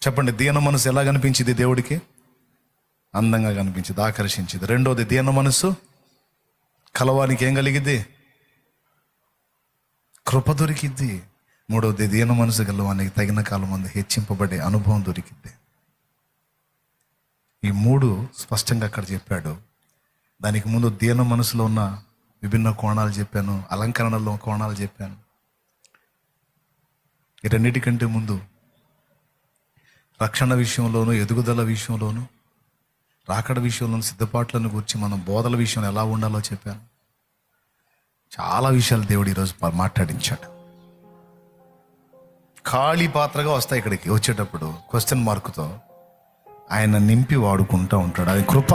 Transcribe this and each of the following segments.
చెప్పండి, దీన మనసు ఎలా కనిపించింది దేవుడికి? అందంగా కనిపించింది, ఆకర్షించింది. రెండోది, దీన మనసు కలవానికి ఏం కలిగిద్ది? కృప దొరికిద్ది. మూడవది, దీన మనసు గలవానికి తగిన కాలం ముందు హెచ్చింపబడే అనుభవం దొరికిద్ది. ఈ మూడు స్పష్టంగా అక్కడ చెప్పాడు. దానికి ముందు దీన మనసులో ఉన్న విభిన్న కోణాలు చెప్పాను, అలంకరణలో కోణాలు చెప్పాను. ఈ రెండింటికంటే ముందు రక్షణ విషయంలోనూ, ఎదుగుదల విషయంలోనూ, రాకడ విషయంలోనూ, సిద్ధపాట్లను గురించి, మనం బోధల విషయంలో ఎలా ఉండాలో చెప్పాను. చాలా విషయాలు దేవుడు ఈరోజు మాట్లాడించాడు. ఖాళీ పాత్రగా వస్తాయి ఇక్కడికి వచ్చేటప్పుడు క్వశ్చన్ మార్కుతో. ఆయన నింపి వాడుకుంటూ ఉంటాడు. అది కృప.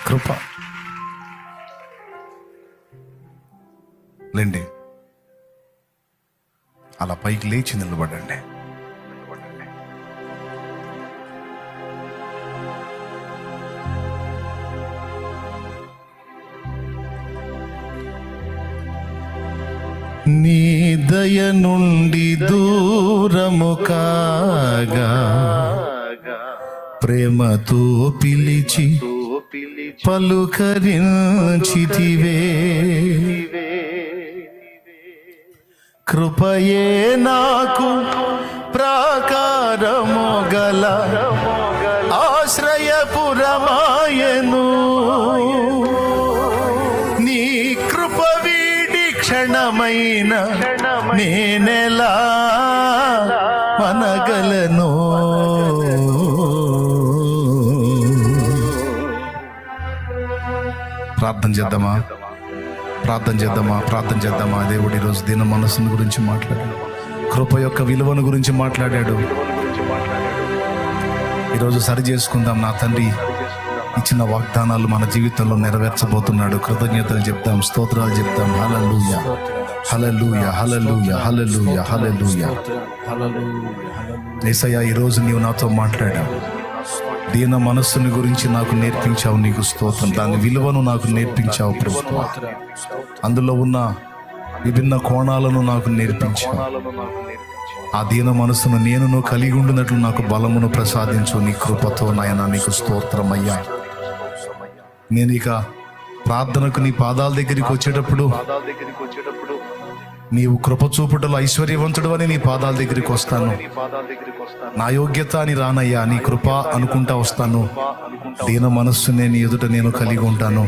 కృప లేండి, అలా పైకి లేచి నిలబడండి. నీ దయ నుండి దూరము కాగా ప్రేమతో పిలిచి పలుకరించితివే. కృపయే నాకు ప్రాకారము గల ఆశ్రయపురమాయను. నీ కృప వీడి క్షణమైన నేనెలా మనగలను. ప్రార్థన చేద్దామా? ప్రార్థన చేద్దామా? ప్రార్థన చేద్దామా? దేవుడు ఈరోజు దీన మనసుని గురించి మాట్లాడాడు, కృప యొక్క విలువను గురించి మాట్లాడాడు. ఈరోజు సరి చేసుకుందాం. నా తండ్రి ఇచ్చిన వాగ్దానాలు మన జీవితంలో నెరవేర్చబోతున్నాడు. కృతజ్ఞతలు చెప్తాం, స్తోత్రాలు చెప్తాం. హల్లెలూయా, హల్లెలూయా, హల్లెలూయా, హల్లెలూయా, హల్లెలూయా. యేసయ్యా, ఈరోజు నీవు నాతో మాట్లాడావు. దీన మనస్సుని గురించి నాకు నేర్పించావు, నీకు స్తోత్రం. దాని విలువను నాకు నేర్పించావు ప్రభువా. అందులో ఉన్న విభిన్న కోణాలను నాకు నేర్పించావు. ఆ దీన మనస్సును నేను కలిగి ఉండినట్లు నాకు బలమును ప్రసాదించు నీ కృపతో నాయనా. నీకు స్తోత్రమయ్యా. నేను ఇక ప్రార్థనకు నీ పాదాల దగ్గరికి వచ్చేటప్పుడు నీవు కృప చూపుటలో ఐశ్వర్యవంతుడు అని నీ పాదాల దగ్గరికి వస్తాను. నా యోగ్యత అని రానయ్యా, నీ కృప అనుకుంటా వస్తాను. దీన మనస్సునే నీ ఎదుట నేను కలిగి ఉంటాను.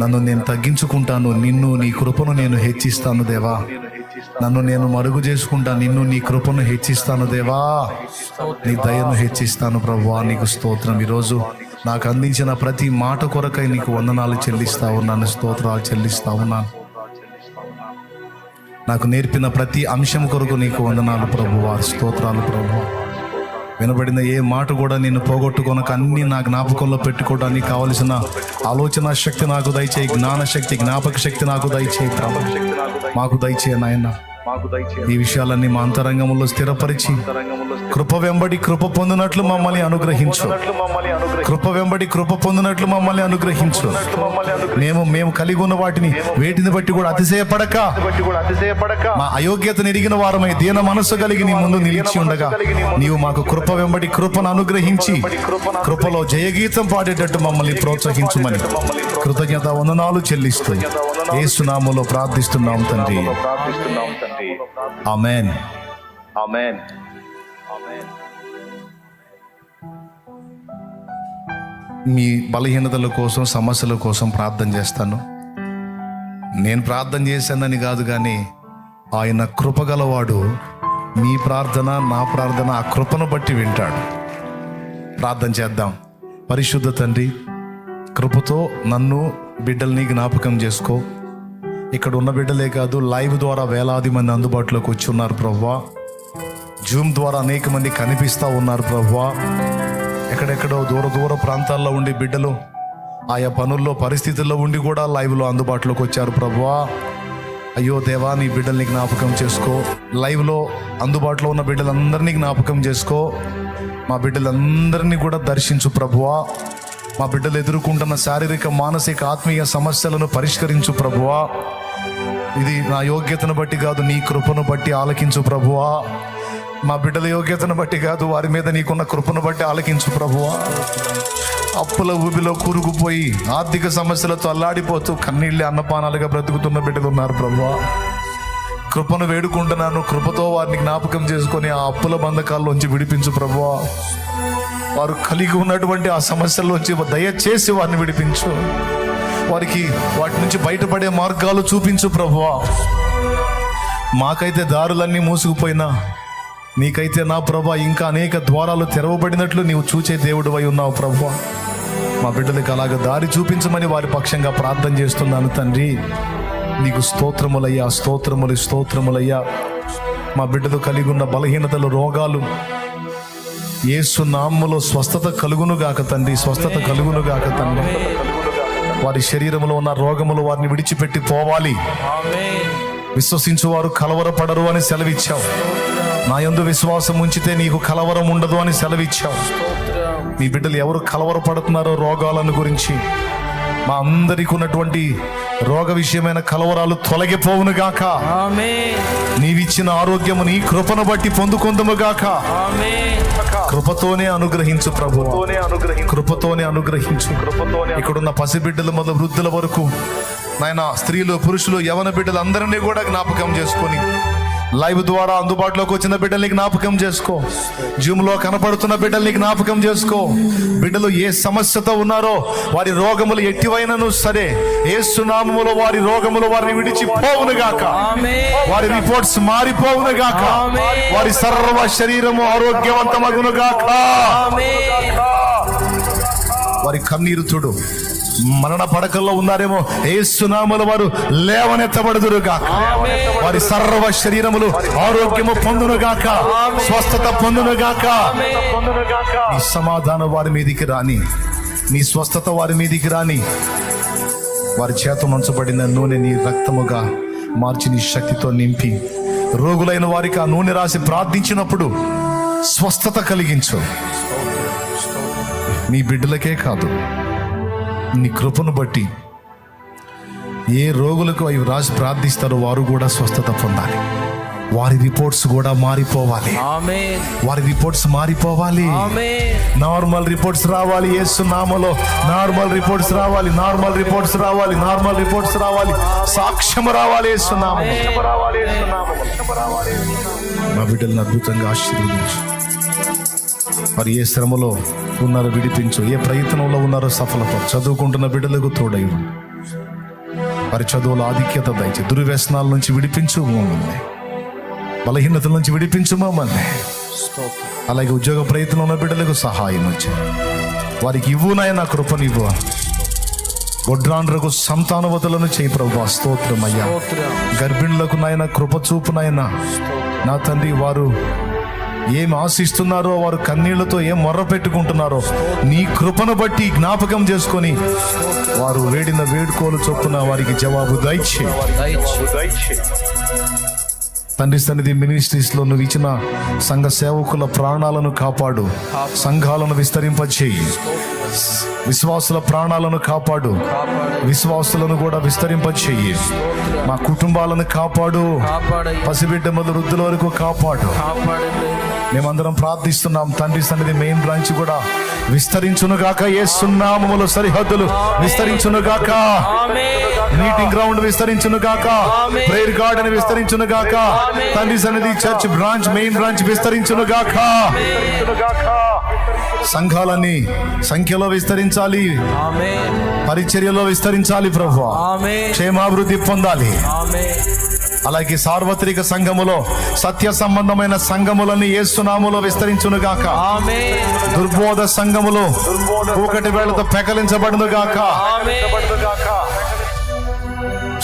నన్ను నేను తగ్గించుకుంటాను, నిన్ను నీ కృపను నేను హెచ్చిస్తాను దేవా. నన్ను నేను మరుగు చేసుకుంటా, నిన్ను నీ కృపను హెచ్చిస్తాను దేవా. నీ దయను హెచ్చిస్తాను ప్రభువా. నీకు స్తోత్రం. ఈరోజు నాకు అందించిన ప్రతి మాట కొరకై నీకు వందనాలు చెల్లిస్తా ఉన్నాను, స్తోత్రాలు చెల్లిస్తా ఉన్నాను. నాకు నేర్పిన ప్రతి అంశం కొరకు నీకు వందనాలు ప్రభువా, స్తోత్రాలు ప్రభువా. వినబడిన ఏ మాట కూడా నేను పోగొట్టుకొనక అన్ని నా జ్ఞాపకంలో పెట్టుకోవడానికి కావలసిన ఆలోచన శక్తి నాకు దయచేయి, జ్ఞాన శక్తి, జ్ఞాపక శక్తి నాకు దయచేయి ప్రభు. మాకు దయచేయి నాయన. ఈ విషయాలన్నీ మా అంతరంగంలో స్థిరపరిచి కృప వెంబడి కృప పొందినట్లు మమ్మల్ని అనుగ్రహించు. కృప వెంబడి కృప పొందినట్లు మమ్మల్ని అనుగ్రహించు. మేము కలిగి ఉన్న వేటిని బట్టి కూడా అతిశయపడక మా అయోగ్యతను ఎరిగిన వారమై దీన మనస్సు కలిగి నీ ముందు నిలిచి ఉండగా నీవు మాకు కృప వెంబడి కృపను అనుగ్రహించి కృపలో జయగీతం పాడేటట్టు మమ్మల్ని ప్రోత్సహించుమని కృతజ్ఞత వందనాలు చెల్లిస్తూ యేసు నామములో ప్రార్థిస్తున్నాం తండ్రి. ఆమేన్. ఆమేన్. మీ బలహీనతల కోసం, సమస్యల కోసం ప్రార్థన చేస్తాను. నేను ప్రార్థన చేశానని కాదు, కానీ ఆయన కృపగలవాడు. మీ ప్రార్థన, నా ప్రార్థన ఆ కృపను బట్టి వింటాడు. ప్రార్థన చేద్దాం. పరిశుద్ధ తండ్రి, కృపతో నన్ను బిడ్డల్ని జ్ఞాపకం చేసుకో. ఇక్కడ ఉన్న బిడ్డలే కాదు, లైవ్ ద్వారా వేలాది మంది అందుబాటులోకి వచ్చి ఉన్నారు ప్రభువా. జూమ్ ద్వారా అనేక మంది కనిపిస్తూ ఉన్నారు ప్రభువా. ఎక్కడెక్కడో దూర ప్రాంతాల్లో ఉండి బిడ్డలు ఆయా పనుల్లో, పరిస్థితుల్లో ఉండి కూడా లైవ్లో అందుబాటులోకి వచ్చారు ప్రభువా. అయ్యో దేవా, నీ బిడ్డల్ని జ్ఞాపకం చేసుకో. లైవ్లో అందుబాటులో ఉన్న బిడ్డలందరినీ జ్ఞాపకం చేసుకో. మా బిడ్డలందరినీ కూడా దర్శించు ప్రభువా. మా బిడ్డలు ఎదుర్కొంటున్న శారీరక, మానసిక, ఆత్మీయ సమస్యలను పరిష్కరించు ప్రభువా. ఇది నా యోగ్యతను బట్టి కాదు, నీ కృపను బట్టి ఆలకించు ప్రభువా. మా బిడ్డల యోగ్యతను బట్టి కాదు, వారి మీద నీకున్న కృపను బట్టి ఆలకించు ప్రభువా. అప్పుల ఊబిలో కూరుకుపోయి ఆర్థిక సమస్యలతో అల్లాడిపోతూ కన్నీళ్ళే అన్నపానాలుగా బ్రతుకుతున్న బిడ్డలు ఉన్నారు ప్రభువా. కృపను వేడుకుంటున్నాను, కృపతో వారిని జ్ఞాపకం చేసుకొని ఆ అప్పుల బంధకాల్లోంచి విడిపించు ప్రభువా. వారు కలిగి ఉన్నటువంటి ఆ సమస్యల్లోంచి దయచేసి వారిని విడిపించు, వారికి వాటి నుంచి బయటపడే మార్గాలు చూపించు ప్రభువా. మాకైతే దారులన్నీ మూసుకుపోయినా నీకైతే నా ప్రభువా ఇంకా అనేక ద్వారాలు తెరవబడినట్లు నీవు చూచే దేవుడు అయి ఉన్నావు ప్రభువా. మా బిడ్డలకు అలాగ దారి చూపించమని వారి పక్షంగా ప్రార్థన చేస్తున్నాను తండ్రి. నీకు స్తోత్రములయ్యా, స్తోత్రములు, స్తోత్రములయ్యా. మా బిడ్డలు కలిగి ఉన్న బలహీనతలు, రోగాలు యేసు నామములో స్వస్థత కలుగునుగాక తండ్రి, స్వస్థత కలుగునుగాక తండ్రి. వారి శరీరంలో ఉన్న రోగములు వారిని విడిచిపెట్టి పోవాలి. విశ్వసించు వారు కలవరపడరు అని సెలవిచ్చావు. నా యందు విశ్వాసం ఉంచితే నీకు కలవరం ఉండదు అని సెలవిచ్చావు. మీ బిడ్డలు ఎవరు కలవరపడుతున్నారో రోగాలను గురించి, మా అందరికి ఉన్నటువంటి రోగ విషయమైన కలవరాలు తొలగిపోవునుగాక. నీవిచ్చిన ఆరోగ్యము నీ కృపను బట్టి పొందుకొందుముగాక. కృపతోనే అనుగ్రహించు ప్రభు, కృపతోనే అనుగ్రహించు. ఇక్కడున్న పసిబిడ్డల మొదలు వృద్ధుల వరకు నాయన, స్త్రీలు, పురుషులు, యవన బిడ్డలు అందరినీ కూడా జ్ఞాపకం చేసుకొని, లైవ్ ద్వారా అందుబాటులోకి వచ్చిన బిడ్డల్ని జ్ఞాపకం చేసుకో, జూమ్లో కనపడుతున్న బిడ్డల్ని జ్ఞాపకం చేసుకో. బిడ్డలు ఏ సమస్యతో ఉన్నారో, వారి రోగములు ఎట్టివైనను సరే యేసు నామములో వారి రోగములు వారిని విడిచిపోవునుగాక. వారి రిపోర్ట్స్ మారిపోవునుగాక. వారి సర్వ శరీరము ఆరోగ్యవంతమగునుగాక. వారి కన్నీరు తుడు. మరణ పడకల్లో ఉన్నారేమో, యేసు నామములో వారు లేవనెత్తబడుదురుగాక. వారి సర్వ శరీరములు ఆరోగ్యము పొందునుగాక, స్వస్థత పొందునుగాక. నీ సమాధానం వారి మీదికి రాని, నీ స్వస్థత వారి మీదికి రాని. వారి చేత మంచబడిన నూనె నీ రక్తముగా మార్చి నీ శక్తితో నింపి, రోగులైన వారికి ఆ నూనె రాసి ప్రార్థించినప్పుడు స్వస్థత కలిగించు. నీ బిడ్డలకే కాదు, నీ కృపను బట్టి ఏ రోగులకు అవి రాసి ప్రార్థిస్తారో వారు కూడా స్వస్థత పొందాలి. వారి రిపోర్ట్స్ కూడా మారిపోవాలి. వారి రిపోర్ట్స్ మారిపోవాలి. నార్మల్ రిపోర్ట్స్ రావాలి. యేసు నామములో నార్మల్ రిపోర్ట్స్ రావాలి. నార్మల్ రిపోర్ట్స్ రావాలి. నార్మల్ రిపోర్ట్స్ రావాలి. సాక్ష్యం రావాలి. యేసు నామములో మా బిడ్డలను అద్భుతంగా ఆశీర్వదించు. మరి ఏ శ్రమలో ఉన్నారో విడిపించు, ఏ ప్రయత్నంలో ఉన్నారో సఫలపరచు. చదువుకుంటున్న బిడ్డలకు తోడై వారి చదువుల ఆధిక్యత దయచి, దుర్వ్యసనాల నుంచి విడిపించు మమ్మల్ని, బలహీనతల నుంచి విడిపించు మమ్మల్ని. అలాగే ఉద్యోగ ప్రయత్నంలో ఉన్న బిడ్డలకు సహాయం వచ్చి వారికి ఇవ్వు నాయన, కృపనివ్వు. గొడ్రాండ్రకు సంతానవతులను చేయి ప్రభువా. స్తోత్రమయ్యా. గర్భిణులకు నాయన కృప చూపు నాయన. నా తండ్రి, వారు ఏం ఆశిస్తున్నారో, వారు కన్నీళ్లతో ఏం మొర్ర పెట్టుకుంటున్నారో నీ కృపను బట్టి జ్ఞాపకం చేసుకొని వారు వేడిన వేడుకోలు చొప్పున వారికి జవాబు దయచే. తండ్రి సన్నిధి మినిస్ట్రీస్ లో నువ్వు ఇచ్చిన సంఘ సేవకుల ప్రాణాలను కాపాడు, సంఘాలను విస్తరింపచేయి. విశ్వాసుల ప్రాణాలను కాపాడు, విశ్వాసులను కూడా విస్తరింపచేయి. మా కుటుంబాలను కాపాడు, పసిబిడ్డ మొదలు వృద్ధుల వరకు కాపాడు. మేమందరం ప్రార్థిస్తున్నాం తండ్రి సన్నిధి మెయిన్ బ్రాంచ్ కూడా విస్తరించునుగాక. యేసు నామములో సరిహద్దులు విస్తరించునుగాక. మీటింగ్ గ్రౌండ్ విస్తరించునుగాక. ప్రేయర్ గార్డెన్ విస్తరించునుగాక. తండ్రి సన్నిధి చర్చ్ బ్రాంచ్, మెయిన్ బ్రాంచ్ విస్తరించునుగాక. సంఘాలని సంఖ్యలో విస్తరించాలి, పరిచర్యలో విస్తరించాలి ప్రభువా. క్షేమాభివృద్ధి పొందాలి. అలాగే సార్వత్రిక సంఘములో సత్య సంబంధమైన సంఘములని యేసు నామములో విస్తరించునుగాక. దుర్బోధ సంఘములో ఒకటి వేళతో పెకలించబడునుగాక.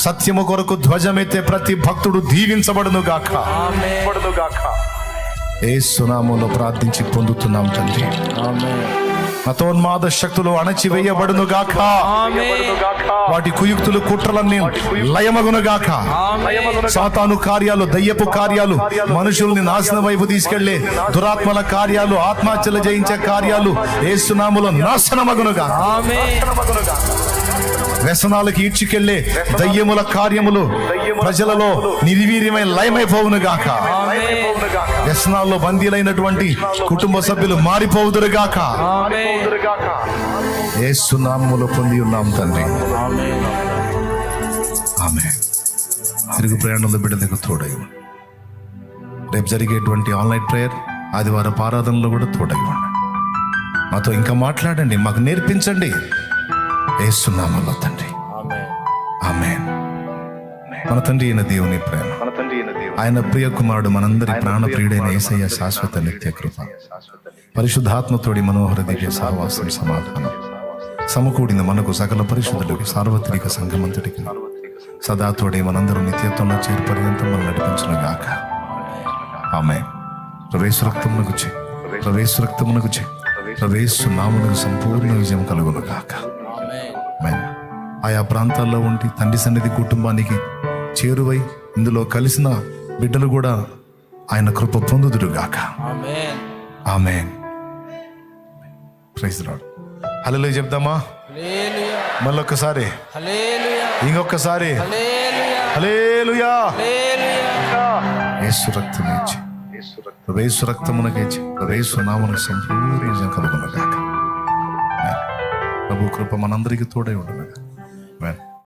సత్యము కొరకు ధ్వజమెత్తే ప్రతి భక్తుడు దీవించబడునుగాక. యేసు నామములో ప్రార్థించి పొందుతున్నాం తండ్రి. మతోన్మాద శక్తులు అణచివేయబడునుగాక. వాటి కుయుక్తులు, కుట్రలన్నీ లయమగునుగాక. సాతాను కార్యాలు, దయ్యపు కార్యాలు, మనుషుల్ని నాశనం వైపు తీసుకెళ్లే దురాత్మల కార్యాలు, ఆత్మహత్యలు జయించే కార్యాలు యేసు నామములో నాశనమగునుగాక. వ్యసనాలకు ఈడ్చుకెళ్లే దయ్యముల కార్యములు ప్రజలలో నిర్వీర్యమై లయమైపోవునుగాక. వ్యసనాల్లో బందీలైనటువంటి కుటుంబ సభ్యులు మారిపోవుదురుగాక. యేసు నామములో పొంది ఉన్నాం తండ్రి. ఆమేన్. తిరుగు ప్రయాణంలో బిడ్డలకు తోడై ఉండండి. రేపు జరిగేటువంటి ఆన్లైన్ ప్రేయర్, ఆదివారం ఆరాధనలో కూడా తోడై ఉండండి. మాతో ఇంకా మాట్లాడండి, మాకు నేర్పించండి. యేసు నామములో తండ్రి. ఆమేన్. మన తండ్రి అయిన దేవుని ప్రేమ, ఆయన ప్రియ కుమారుడు, మనందరి ప్రాణ ప్రియుడైన యేసయ్య శాశ్వత నిత్య కృప, పరిశుద్ధాత్మతోడి మనోహర దివ్య సహవాసం, సమాధానం సమకూడిన మనకు సకల పరిశుద్ధులకు సార్వత్రిక సంఘమంతటికి సదా తోడే మనందరూ నిత్యత్వంలో చేరు పర్యంతం మనం నడిపించును గాక. ఆమేన్. ప్రవేశ రక్తమునకు చే, ప్రవేశ రక్తమునకు చే, ప్రవేశ నామమునకు సంపూర్ణ విజయం కలుగును గాక. ఆమేన్. ఆయా ప్రాంతాల్లో ఉండి తండ్రి సన్నిధి కుటుంబానికి చేరువై ఇందులో కలిసిన బిడ్డలు కూడా ఆయన కృప పొందుదురుగాక. Amen. Praise the lord. Hallelujah చెప్దామా? మళ్ళొక్కసారి, ఇంకొకసారి హల్లెలూయా. యేసు రక్తము ఇచ్చి, యేసు రక్తమునకిచ్చి, యేసు నామమునకు సంపూర్ణ విజయం కలుగును గాక. ప్రభు కృప మనందరికీ తోడై ఉండును.